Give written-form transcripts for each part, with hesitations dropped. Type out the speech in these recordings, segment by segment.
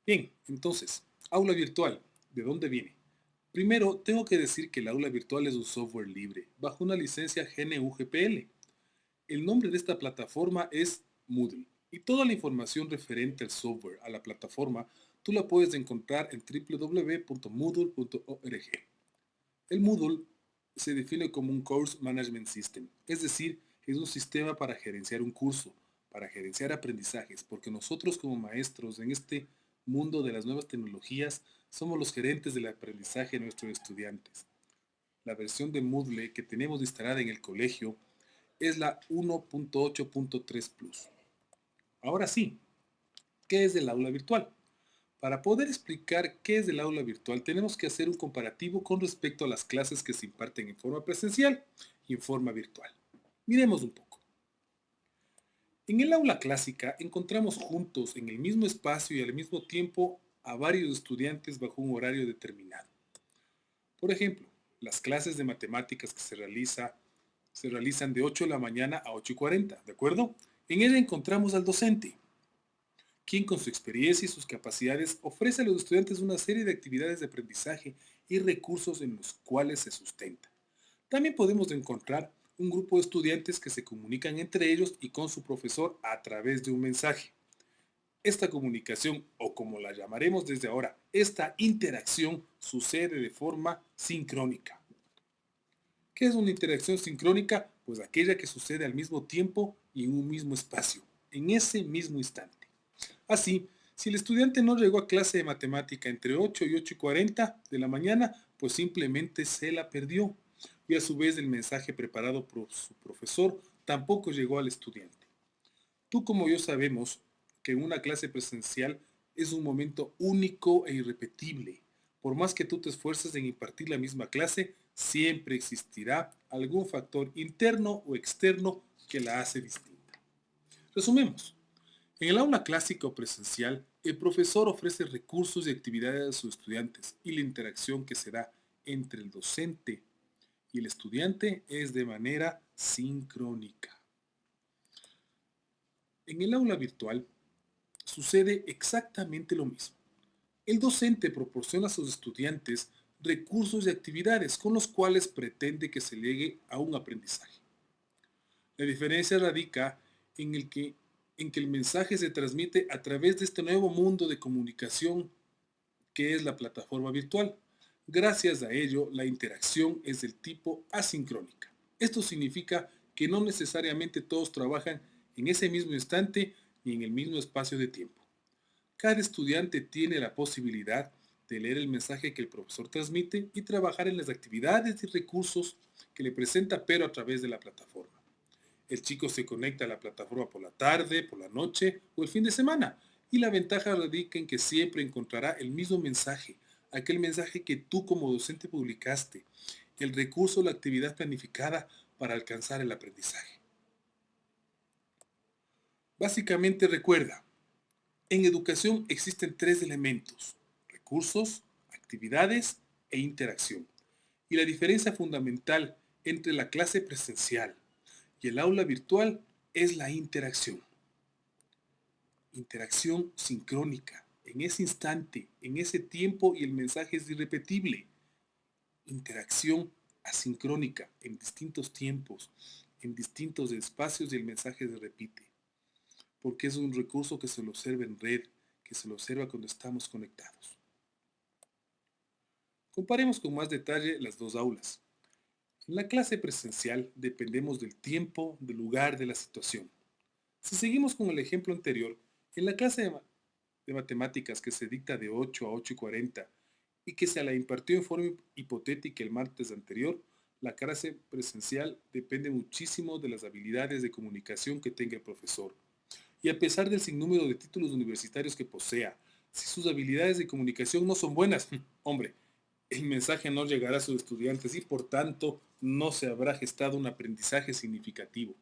Bien, entonces, aula virtual, ¿de dónde viene? Primero, tengo que decir que el aula virtual es un software libre, bajo una licencia GNU-GPL. El nombre de esta plataforma es Moodle, y toda la información referente al software, a la plataforma, tú la puedes encontrar en www.moodle.org. El Moodle se define como un Course Management System, es decir, es un sistema para gerenciar un curso, para gerenciar aprendizajes, porque nosotros como maestros en este mundo de las nuevas tecnologías somos los gerentes del aprendizaje de nuestros estudiantes. La versión de Moodle que tenemos instalada en el colegio es la 1.8.3 Plus. Ahora sí, ¿qué es el aula virtual? Para poder explicar qué es el aula virtual, tenemos que hacer un comparativo con respecto a las clases que se imparten en forma presencial y en forma virtual. Miremos un poco. En el aula clásica encontramos juntos en el mismo espacio y al mismo tiempo a varios estudiantes bajo un horario determinado. Por ejemplo, las clases de matemáticas que se realizan de 8 de la mañana a 8:40, ¿de acuerdo? En ella encontramos al docente, quien con su experiencia y sus capacidades ofrece a los estudiantes una serie de actividades de aprendizaje y recursos en los cuales se sustenta. También podemos encontrar un grupo de estudiantes que se comunican entre ellos y con su profesor a través de un mensaje. Esta comunicación, o como la llamaremos desde ahora, esta interacción sucede de forma sincrónica. ¿Qué es una interacción sincrónica? Pues aquella que sucede al mismo tiempo y en un mismo espacio, en ese mismo instante. Así, si el estudiante no llegó a clase de matemática entre 8 y 8:40 de la mañana, pues simplemente se la perdió. Y a su vez el mensaje preparado por su profesor tampoco llegó al estudiante. Tú como yo sabemos que una clase presencial es un momento único e irrepetible. Por más que tú te esfuerces en impartir la misma clase, siempre existirá algún factor interno o externo que la hace distinta. Resumemos. En el aula clásica o presencial, el profesor ofrece recursos y actividades a sus estudiantes y la interacción que se da entre el docente y el estudiante es de manera sincrónica. En el aula virtual sucede exactamente lo mismo. El docente proporciona a sus estudiantes recursos y actividades con los cuales pretende que se llegue a un aprendizaje. La diferencia radica en el que el mensaje se transmite a través de este nuevo mundo de comunicación que es la plataforma virtual. Gracias a ello, la interacción es del tipo asincrónica. Esto significa que no necesariamente todos trabajan en ese mismo instante ni en el mismo espacio de tiempo. Cada estudiante tiene la posibilidad de leer el mensaje que el profesor transmite y trabajar en las actividades y recursos que le presenta, pero a través de la plataforma. El chico se conecta a la plataforma por la tarde, por la noche o el fin de semana. Y la ventaja radica en que siempre encontrará el mismo mensaje, aquel mensaje que tú como docente publicaste, el recurso o la actividad planificada para alcanzar el aprendizaje. Básicamente recuerda, en educación existen tres elementos: recursos, actividades e interacción. Y la diferencia fundamental entre la clase presencial y el aula virtual es la interacción. Interacción sincrónica, en ese instante, en ese tiempo y el mensaje es irrepetible. Interacción asincrónica, en distintos tiempos, en distintos espacios y el mensaje se repite. Porque es un recurso que se lo observa en red, que se lo observa cuando estamos conectados. Comparemos con más detalle las dos aulas. En la clase presencial dependemos del tiempo, del lugar, de la situación. Si seguimos con el ejemplo anterior, en la clase de matemáticas que se dicta de 8 a 8:40 y que se la impartió en forma hipotética el martes anterior, la clase presencial depende muchísimo de las habilidades de comunicación que tenga el profesor. Y a pesar del sinnúmero de títulos universitarios que posea, si sus habilidades de comunicación no son buenas, hombre, el mensaje no llegará a sus estudiantes y por tanto no se habrá gestado un aprendizaje significativo.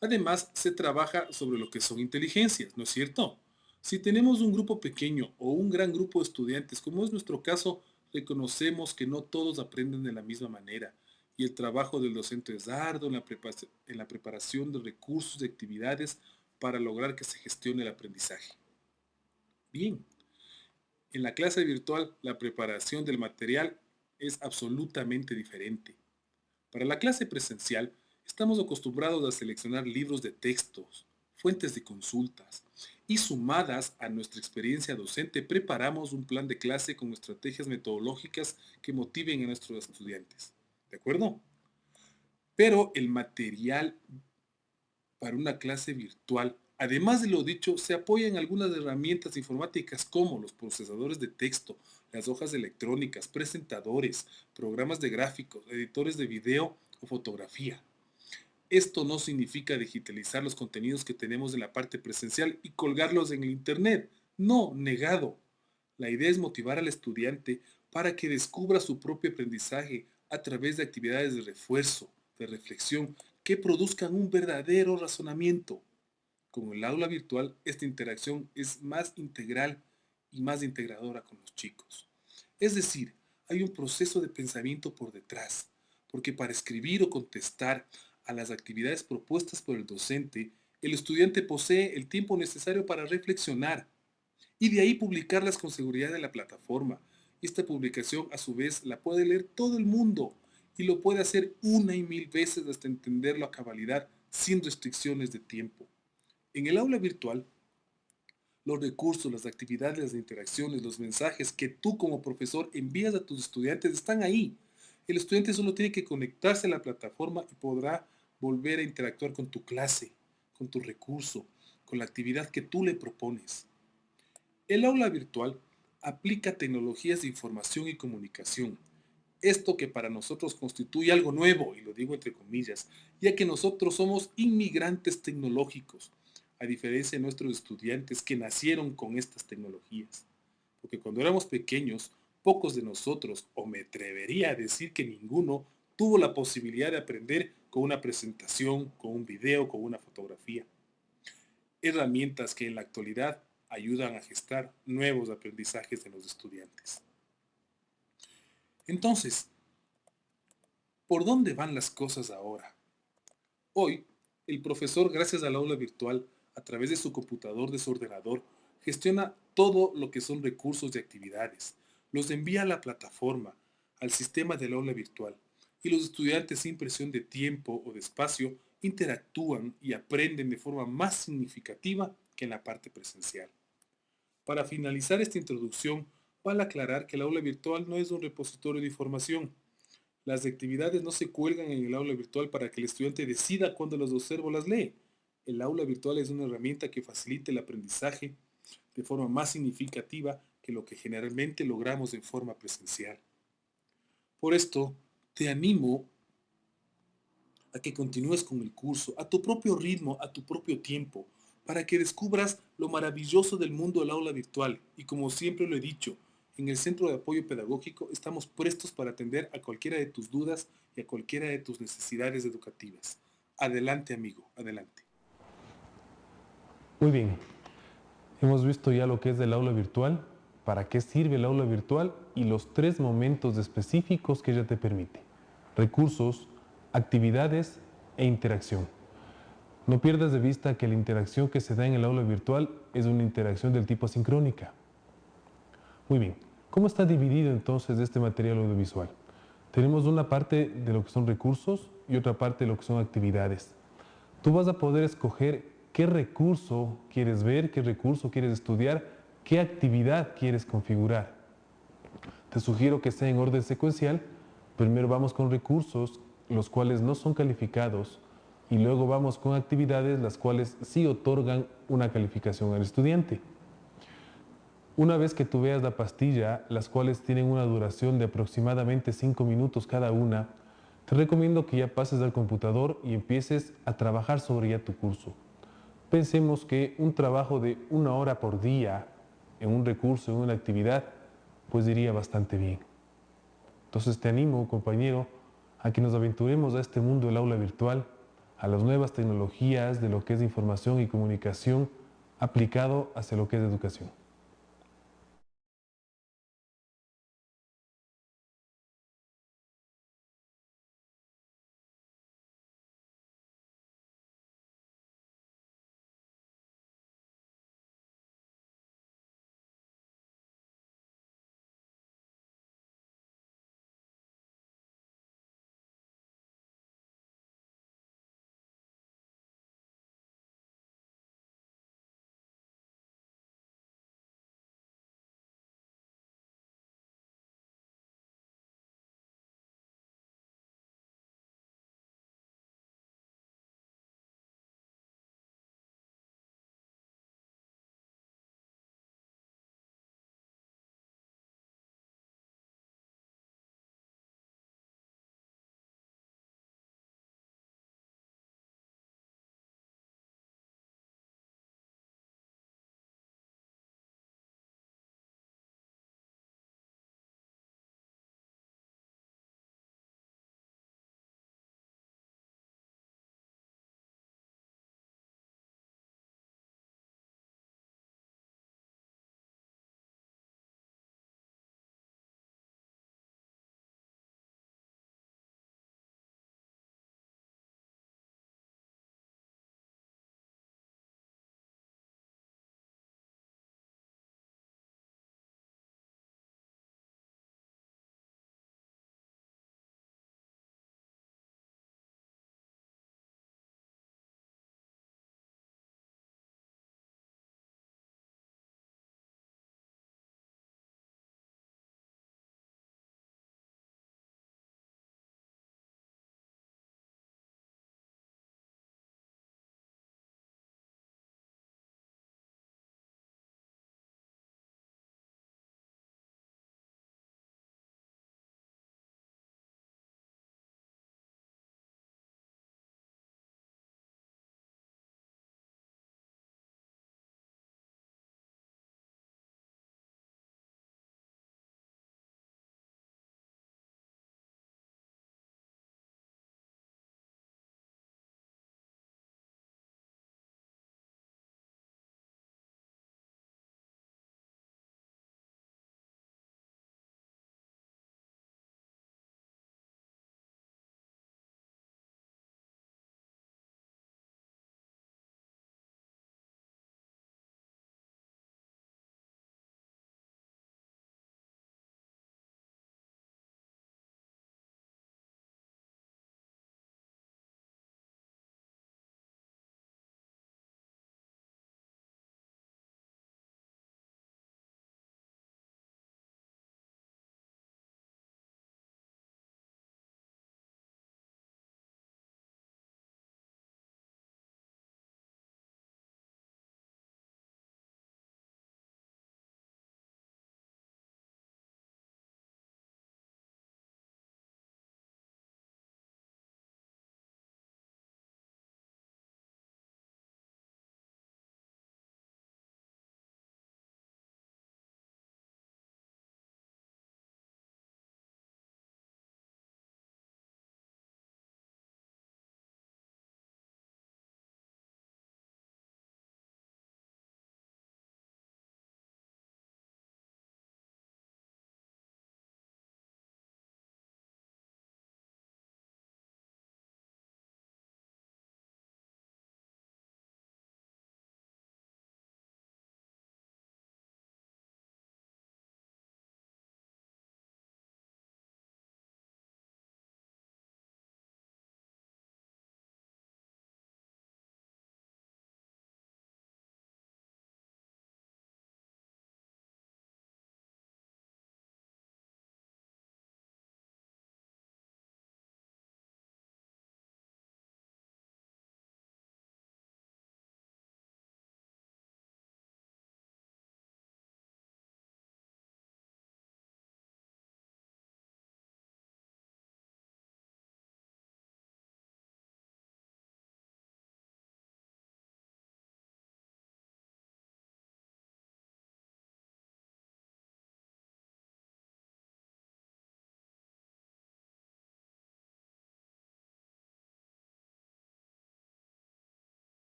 Además, se trabaja sobre lo que son inteligencias, ¿no es cierto? Si tenemos un grupo pequeño o un gran grupo de estudiantes, como es nuestro caso, reconocemos que no todos aprenden de la misma manera y el trabajo del docente es arduo en la preparación de recursos y actividades para lograr que se gestione el aprendizaje. Bien, En la clase virtual, la preparación del material es absolutamente diferente. Para la clase presencial, estamos acostumbrados a seleccionar libros de textos, fuentes de consultas, y sumadas a nuestra experiencia docente, preparamos un plan de clase con estrategias metodológicas que motiven a nuestros estudiantes. ¿De acuerdo? Pero el material para una clase virtual, además de lo dicho, se apoya en algunas herramientas informáticas como los procesadores de texto, las hojas electrónicas, presentadores, programas de gráficos, editores de video o fotografía. Esto no significa digitalizar los contenidos que tenemos en la parte presencial y colgarlos en el Internet. No, negado. La idea es motivar al estudiante para que descubra su propio aprendizaje a través de actividades de refuerzo, de reflexión, que produzcan un verdadero razonamiento. Con el aula virtual, esta interacción es más integral y más integradora con los chicos. Es decir, hay un proceso de pensamiento por detrás, porque para escribir o contestar a las actividades propuestas por el docente, el estudiante posee el tiempo necesario para reflexionar y de ahí publicarlas con seguridad en la plataforma. Esta publicación a su vez la puede leer todo el mundo y lo puede hacer una y mil veces hasta entenderlo a cabalidad sin restricciones de tiempo. En el aula virtual, los recursos, las actividades, las interacciones, los mensajes que tú como profesor envías a tus estudiantes están ahí. El estudiante solo tiene que conectarse a la plataforma y podrá volver a interactuar con tu clase, con tu recurso, con la actividad que tú le propones. El aula virtual aplica tecnologías de información y comunicación. Esto que para nosotros constituye algo nuevo, y lo digo entre comillas, ya que nosotros somos inmigrantes tecnológicos, a diferencia de nuestros estudiantes que nacieron con estas tecnologías. Porque cuando éramos pequeños, pocos de nosotros, o me atrevería a decir que ninguno, tuvo la posibilidad de aprender con una presentación, con un video, con una fotografía. Herramientas que en la actualidad ayudan a gestar nuevos aprendizajes en los estudiantes. Entonces, ¿por dónde van las cosas ahora? Hoy, el profesor, gracias al aula virtual, a través de su computador, de su ordenador, gestiona todo lo que son recursos y actividades. Los envía a la plataforma, al sistema del aula virtual. Y los estudiantes sin presión de tiempo o de espacio interactúan y aprenden de forma más significativa que en la parte presencial. Para finalizar esta introducción, vale aclarar que el aula virtual no es un repositorio de información. Las actividades no se cuelgan en el aula virtual para que el estudiante decida cuándo las observa o las lee. El aula virtual es una herramienta que facilita el aprendizaje de forma más significativa que lo que generalmente logramos en forma presencial. Por esto, te animo a que continúes con el curso, a tu propio ritmo, a tu propio tiempo, para que descubras lo maravilloso del mundo del aula virtual. Y como siempre lo he dicho, en el Centro de Apoyo Pedagógico estamos prestos para atender a cualquiera de tus dudas y a cualquiera de tus necesidades educativas. Adelante, amigo, adelante. Muy bien, hemos visto ya lo que es el aula virtual, para qué sirve el aula virtual y los 3 momentos específicos que ella te permite: recursos, actividades e interacción. No pierdas de vista que la interacción que se da en el aula virtual es una interacción del tipo asincrónica. Muy bien, ¿cómo está dividido entonces este material audiovisual? Tenemos una parte de lo que son recursos y otra parte de lo que son actividades. Tú vas a poder escoger qué recurso quieres ver, qué recurso quieres estudiar, qué actividad quieres configurar. Te sugiero que sea en orden secuencial. Primero vamos con recursos, los cuales no son calificados, y luego vamos con actividades, las cuales sí otorgan una calificación al estudiante. Una vez que tú veas la pastilla, las cuales tienen una duración de aproximadamente 5 minutos cada una, te recomiendo que ya pases al computador y empieces a trabajar sobre ya tu curso. Pensemos que un trabajo de 1 hora por día en un recurso, en una actividad, pues iría bastante bien. Entonces te animo, compañero, a que nos aventuremos a este mundo del aula virtual, a las nuevas tecnologías de lo que es información y comunicación aplicado hacia lo que es educación.